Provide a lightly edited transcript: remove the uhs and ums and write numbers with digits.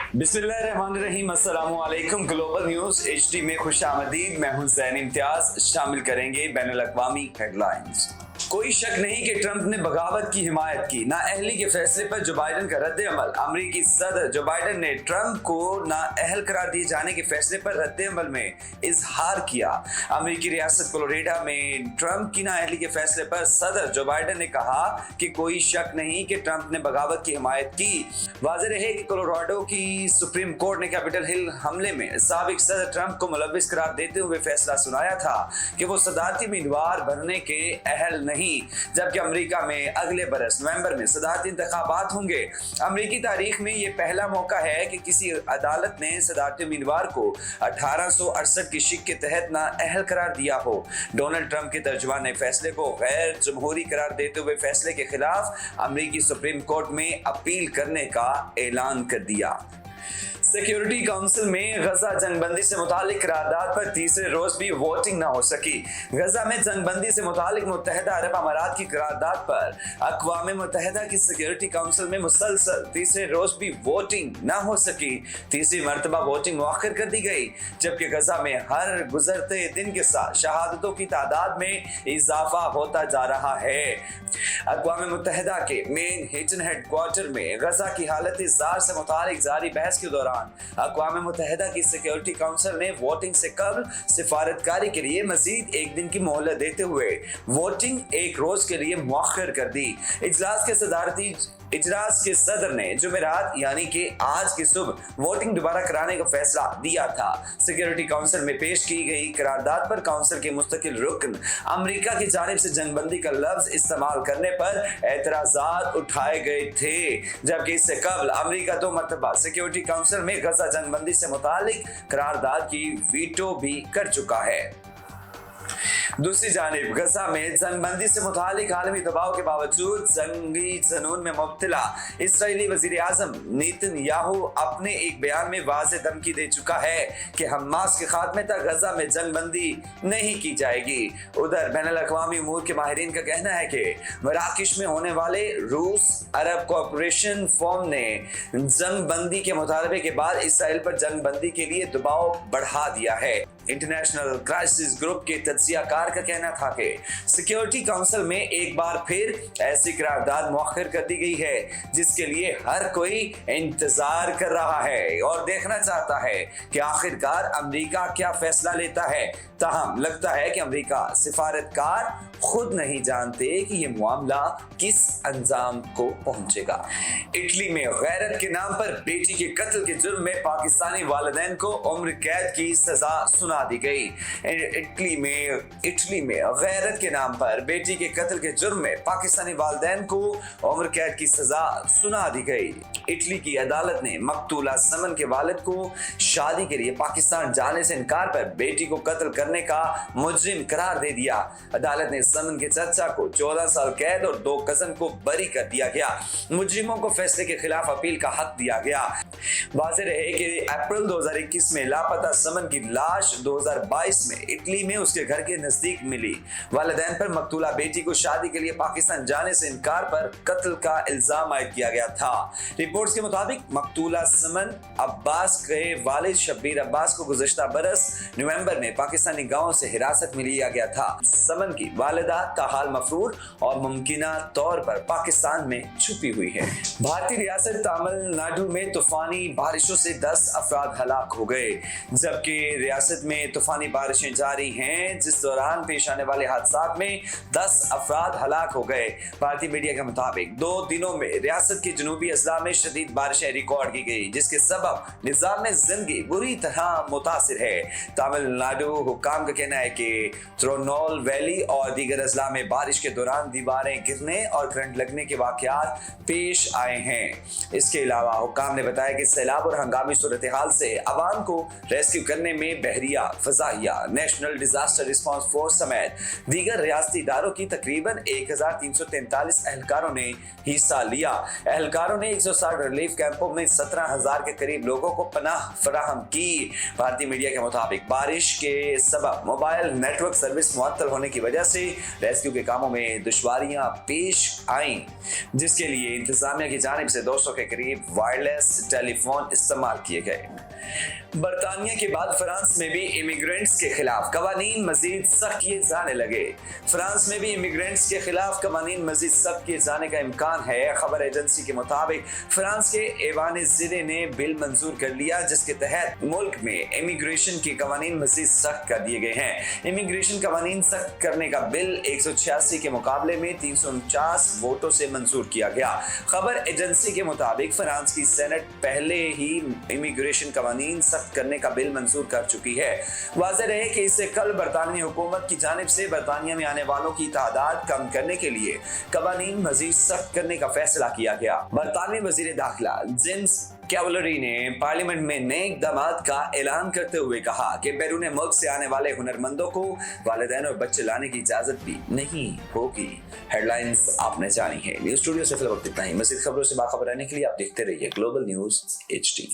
बिस्मिल्लाहिर्रहमानिर्रहीम, अस्सलाम वालेकुम। ग्लोबल न्यूज HD में खुश आमदीद। मैं हूं ज़ैन इम्तियाज। शामिल करेंगे बैनुल अक़वामी हेडलाइंस। कोई शक नहीं कि ट्रंप ने बगावत की हिमायत की। नाअहली के फैसले पर जो बाइडन का रद्द अमल। अमरीकी सदर जो बाइडन ने ट्रंप को नाअहल करार दिए जाने के फैसले पर रद्द अमल में इजहार किया। अमरीकी रियासत कोलोराडो में ट्रंप की नाअहली के फैसले पर सदर जो बाइडन ने कहा कि कोई शक नहीं कि ट्रंप ने बगावत की हिमायत की। वाज़ेह रहे कि कोलोराडो की सुप्रीम कोर्ट ने कैपिटल हिल हमले में साबिक सदर ट्रंप को मुलव्विस करार देते हुए फैसला सुनाया था कि वो सदारती उम्मीदवार बनने के अहल नहीं, जबकि अमेरिका में अगले बरस नवंबर में सदारती इंतखाबात होंगे। अमेरिकी तारीख में ये पहला मौका है कि किसी अदालत ने सदारती उम्मीदवार को 1868 की शिक के तहत नाअहल करार दिया हो। डोनाल्ड ट्रंप के तर्जुमान ने फैसले को गैर जमहूरी करार देते हुए फैसले के खिलाफ अमेरिकी सुप्रीम कोर्ट में अपील करने का ऐलान कर दिया। सिक्योरिटी काउंसिल में गजा जंगबंदी से मुतालिक करारदाद पर तीसरे रोज भी वोटिंग न हो सकी। गजा में जंगबंदी से मुतालिक मुत्तहिदा अरब अमारात की करारदाद पर अक़वाम मुत्तहिदा की सिक्योरिटी काउंसिल में मुसलसल तीसरे रोज भी वोटिंग न हो सकी। तीसरी मरतबा वोटिंग मुअख्खर कर दी गई, जबकि गजा में हर गुजरते दिन के साथ शहादतों की तादाद में इजाफा होता जा रहा है। अक़वाम मुत्तहिदा के मेन हिटन हेडक्वार्टर में गजा की हालत जार से मुतालिक जारी बहस के दौरान अक़वाम मुत्तहिदा की सिक्योरिटी काउंसिल ने वोटिंग से कबल सिफारतकारी के लिए मजीद एक दिन की मोहलत देते हुए वोटिंग एक रोज के लिए मुअख्खर कर दी। इजलास के सदर ने जुमेरात यानी कि आज की सुबह वोटिंग दोबारा कराने का फैसला दिया था। सिक्योरिटी काउंसिल में पेश की गई करारदाद पर काउंसिल के मुस्तकिल रुकन अमेरिका की जानिब से जंगबंदी का लफ्ज इस्तेमाल करने पर एतराजात उठाए गए थे, जबकि इससे कबल अमेरिका 2 मरतबा सिक्योरिटी काउंसिल में गजा जंगबंदी से मुतालिक करारदाद की वीटो भी कर चुका है। दूसरी जानिब गजा में जंगबंदी से मुतालिक आलमी दबाव के बावजूद जंगी जुनून में मुब्तला इसराइली वजीर आजम नेतन्याहू अपने एक बयान में वाज़ेह धमकी दे चुका है कि हमास के खात्मे तक गजा में जंगबंदी नहीं की जाएगी। उधर बैनुल अक़वामी उमूर के माहिरीन का कहना है कि मराकश में होने वाले रूस अरब कोऑपरेशन फोरम ने जंगबंदी के मुतालबे के बाद इसराइल पर जंगबंदी के लिए दबाव बढ़ा दिया है। इंटरनेशनल क्राइसिस ग्रुप के तज्जियाकार का कहना था कि सिक्योरिटी काउंसिल में एक बार फिर ऐसी करारदाद मुअख्खर कर दी गई है जिसके लिए हर कोई इंतजार कर रहा है और देखना चाहता है कि आखिरकार अमेरिका क्या फैसला लेता है। ताहम लगता है कि अमेरिका सिफारतकार खुद नहीं जानते कि ये मामला किस अंजाम को पहुंचेगा। इटली में गैरत के नाम पर बेटी के कत्ल के जुर्म में पाकिस्तानी वालिदैन को उम्र कैद की सजा सुना दी गई। इटली में गैरत के नाम पर बेटी के कत्ल के जुर्म में पाकिस्तानी वालिदैन को उम्र कैद की सजा सुना दी गई। इटली की अदालत ने मकतूला समन के वालिद को शादी के लिए पाकिस्तान जाने से इनकार पर बेटी को कत्ल करने का मुजरिम करार दे दिया। अदालत ने समन के चचा को 14 साल कैद और 2 कज़न को बरी कर दिया गया। मुजरिमों को फैसले के खिलाफ अपील का हक दिया गया। वाज़ेह रहे कि अप्रैल 2021 में लापता समन की लाश 2022 में इटली में उसके घर के नजदीक मिली। वालिदैन पर मकतूला बेटी को शादी के लिए पाकिस्तान जाने से इनकार पर कत्ल का इल्जाम आयद किया गया था। रिपोर्ट्स के मुताबिक मकतूला समन अब्बास के वालिद शब्बीर अब्बास को गुज़श्ता बरस नवंबर में पाकिस्तानी गांव से हिरासत में लिया गया था। समन की वालिदा ताहाल मफरूर और मुमकिना तौर पर पाकिस्तान में छुपी हुई है। भारतीय रियासत तमिलनाडु में तूफानी बारिशों से 10 अफराद हलाक हो गए, जबकि रियासत में तूफानी बारिशें जारी हैं, जिस दौरान पेश आने वाले हादसात में 10 अफराद हलाक हो गए। भारतीय मीडिया के मुताबिक 2 दिनों में रियासत के जनूबी अजला में शदीद बारिशें रिकॉर्ड की गई, जिसके सबब निज़ाम जिंदगी बुरी तरह मुतासिर है। तमिलनाडु हुक्काम का कहना है कि त्रिनोल वैली और दीगर अजला में बारिश के दौरान दीवारें गिरने और करंट लगने के वाकयात पेश आए हैं। इसके अलावा हुक्काम ने बताया कि सैलाब और हंगामी सूरत हाल से अवाम को रेस्क्यू करने में बहरिया, फजाइया, नेशनल डिजास्टर रिस्पांस फोर्स फौज समेत दीगर रियासती इदारों की तकरीबन 1343 एहलकारों ने हिस्सा लिया। एहलकारों ने 160 रिलीफ कैंपों में 17,000 के करीब लोगों को पनाह फराहम की। भारतीय मीडिया के मुताबिक बारिश के सबब मोबाइल नेटवर्क सर्विस मुअत्तल होने की वजह से रेस्क्यू के कामों में दुश्वारियां पेश आईं, जिसके लिए इंतजामिया की जानिब से 200 के करीब वायरलेस टेलीफोन इस्तेमाल किए गए। बरतानिया के बाद फ्रांस में भी इमिग्रेंट्स के खिलाफ कवानीन मजीद सख्त किए जाने लगे। फ्रांस में भी इमिग्रेंट्स के खिलाफ कवानीन मजीद सख्त किए जाने का इम्कान है। खबर एजेंसी के मुताबिक फ्रांस के ऐवान ज़िले ने बिल मंजूर कर लिया, जिसके तहत मुल्क में इमिग्रेशन के कवानीन मजीद सख्त कर दिए गए हैं। इमिग्रेशन कवानीन सख्त करने का बिल 186 के मुकाबले में 349 वोटों से मंजूर किया गया। खबर एजेंसी के मुताबिक फ्रांस की सेनेट पहले ही इमिग्रेशन कवानीन सख्त करने का बिल मंजूर कर चुकी है। वाज़ेह रहे कि इससे कल बरतानवी हुकूमत की जानिब से बरतानिया में आने वालों की तादाद कम करने के लिए कवानीन मजीद सख्त करने का फैसला किया गया। बरतानवी वजीर दाखिला जेम्स कैवलरी ने पार्लियामेंट में नए इक़दामात का ऐलान करते हुए कहा कि बैरून मुल्क से आने वाले हुनरमंदों को वालिदैन और बच्चे लाने की इजाजत भी नहीं होगी। हेडलाइंस आपने जानी है। न्यूज़ स्टूडियो से फिलहाल इतना ही। मज़ीद खबरों से बाखबर रहने के लिए आप देखते रहिए ग्लोबल न्यूज़ HD।